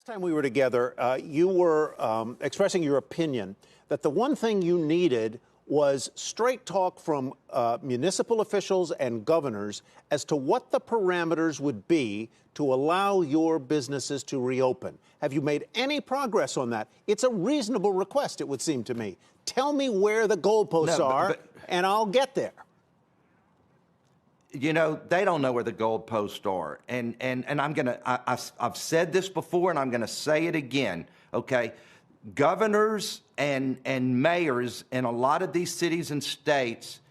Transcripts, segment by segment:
Time we were together, you were expressing your opinion that the one thing you needed was straight talk from municipal officials and governors as to what the parameters would be to allow your businesses to reopen. Have you made any progress on that? It's a reasonable request, it would seem to me. Tell me where the goalposts are, and I'll get there. You know, they don't know where the goalposts are. And I've said this before, and I'm going to say it again, okay? Governors and mayors in a lot of these cities and states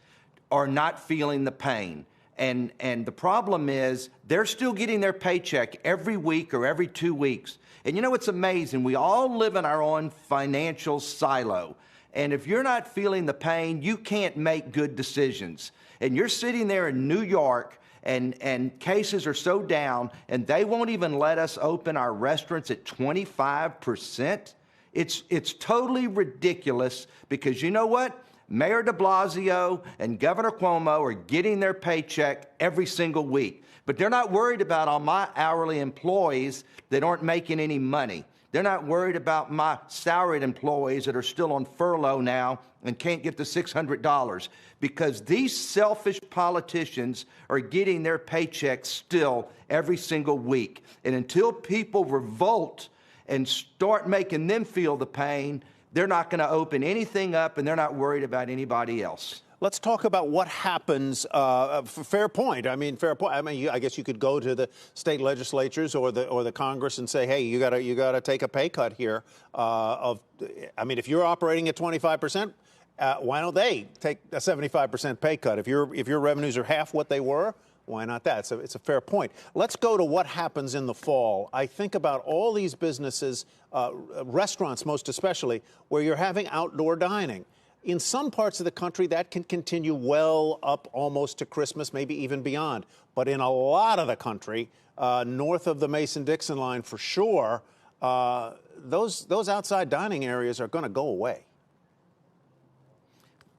are not feeling the pain. And the problem is they're still getting their paycheck every week or every 2 weeks. And you know, it's amazing. We all live in our own financial silo. And if you're not feeling the pain, you can't make good decisions. And you're sitting there in New York and cases are so down and they won't even let us open our restaurants at 25%. It's totally ridiculous because you know what? Mayor de Blasio and Governor Cuomo are getting their paycheck every single week. But they're not worried about all my hourly employees that aren't making any money. They're not worried about my salaried employees that are still on furlough now and can't get the $600 because these selfish politicians are getting their paychecks still every single week. And until people revolt and start making them feel the pain, they're not going to open anything up and they're not worried about anybody else. Let's talk about what happens. Fair point. I mean, fair point. I mean, I guess you could go to the state legislatures or the Congress and say, "Hey, you gotta take a pay cut here." I mean, if you're operating at 25%, why don't they take a 75% pay cut? If your revenues are half what they were, why not that? So it's a fair point. Let's go to what happens in the fall. I think about all these businesses, restaurants most especially, where you're having outdoor dining. In some parts of the country, that can continue well up almost to Christmas, maybe even beyond. But in a lot of the country, north of the Mason-Dixon line for sure, those outside dining areas are going to go away.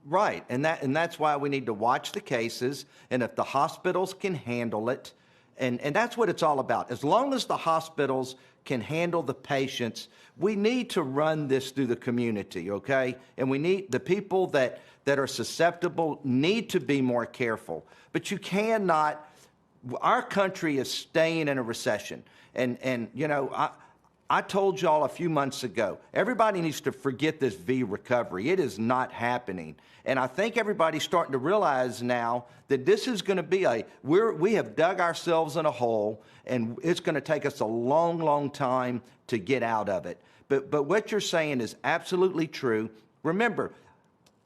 Right, and that's why we need to watch the cases, and if the hospitals can handle it, and that's what it's all about. As long as the hospitals can handle the patients, we need to run this through the community, okay? And we need the people that are susceptible need to be more careful. But you cannot, our country is staying in a recession. And you know, I told y'all a few months ago, everybody needs to forget this V recovery. It is not happening. And I think everybody's starting to realize now that this is going to be we have dug ourselves in a hole, and it's going to take us a long, long time to get out of it. But what you're saying is absolutely true. Remember,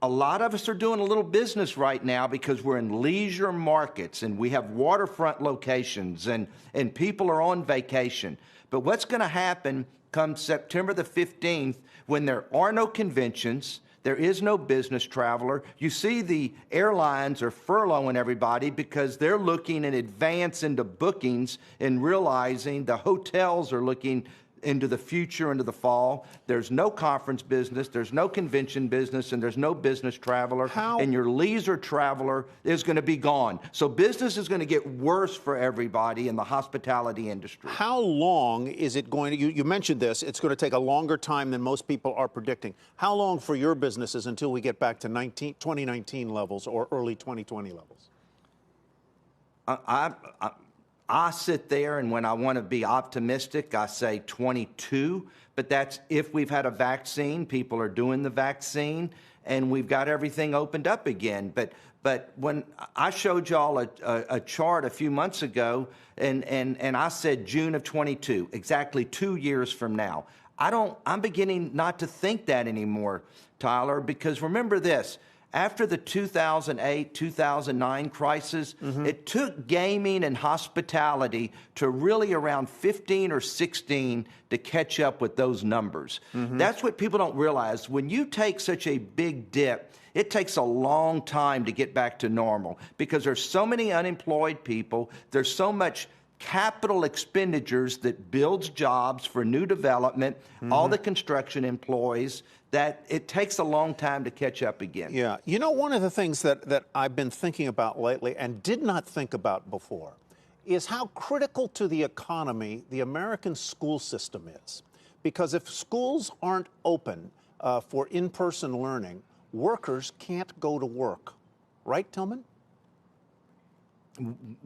a lot of us are doing a little business right now because we're in leisure markets and we have waterfront locations and people are on vacation. But what's going to happen come September the 15th when there are no conventions, there is no business traveler, you see the airlines are furloughing everybody because they're looking in advance into bookings and realizing the hotels are looking into the future, into the fall. There's no conference business, there's no convention business, and there's no business traveler. And your leisure traveler is going to be gone. So business is going to get worse for everybody in the hospitality industry. How long is it going to, you mentioned this, it's going to take a longer time than most people are predicting. How long for your businesses until we get back to 2019 levels or early 2020 levels? I sit there, and when I want to be optimistic, I say 22. But that's if we've had a vaccine, people are doing the vaccine, and we've got everything opened up again. But when I showed y'all a chart a few months ago, and I said June of 22, exactly 2 years from now. I'm beginning not to think that anymore, Tyler, because remember this. After the 2008, 2009 crisis, it took gaming and hospitality to really around 15 or 16 to catch up with those numbers. That's what people don't realize. When you take such a big dip, it takes a long time to get back to normal because there's so many unemployed people, there's so much capital expenditures that builds jobs for new development, all the construction employees, that it takes a long time to catch up again. Yeah. You know, one of the things that I've been thinking about lately and did not think about before is how critical to the economy the American school system is. Because if schools aren't open for in-person learning, workers can't go to work. Right, Tillman?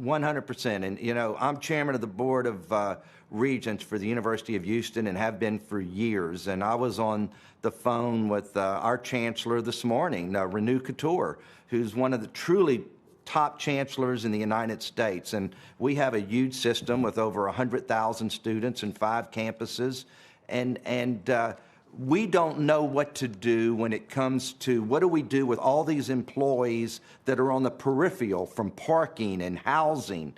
100%. And, you know, I'm chairman of the board of regents for the University of Houston and have been for years. And I was on the phone with our chancellor this morning, Renu Couture, who's one of the truly top chancellors in the United States. And we have a huge system with over 100,000 students and 5 campuses. And we don't know what to do when it comes to what do we do with all these employees that are on the peripheral from parking and housing,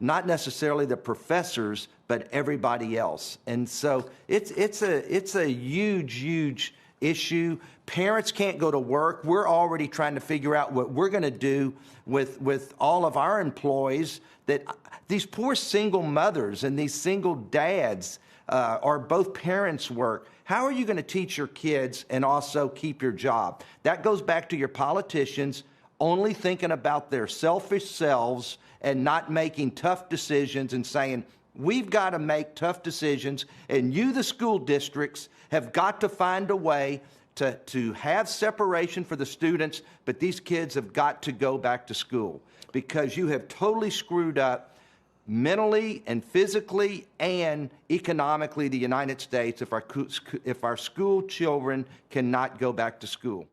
not necessarily the professors, but everybody else. And so it's a huge issue. Parents can't go to work. We're already trying to figure out what we're going to do with all of our employees, that these poor single mothers and these single dads or both parents work. How are you going to teach your kids and also keep your job? That goes back to your politicians only thinking about their selfish selves and not making tough decisions and saying, we've got to make tough decisions, and you, the school districts, have got to find a way to have separation for the students, but these kids have got to go back to school because you have totally screwed up mentally and physically and economically the United States if our school children cannot go back to school.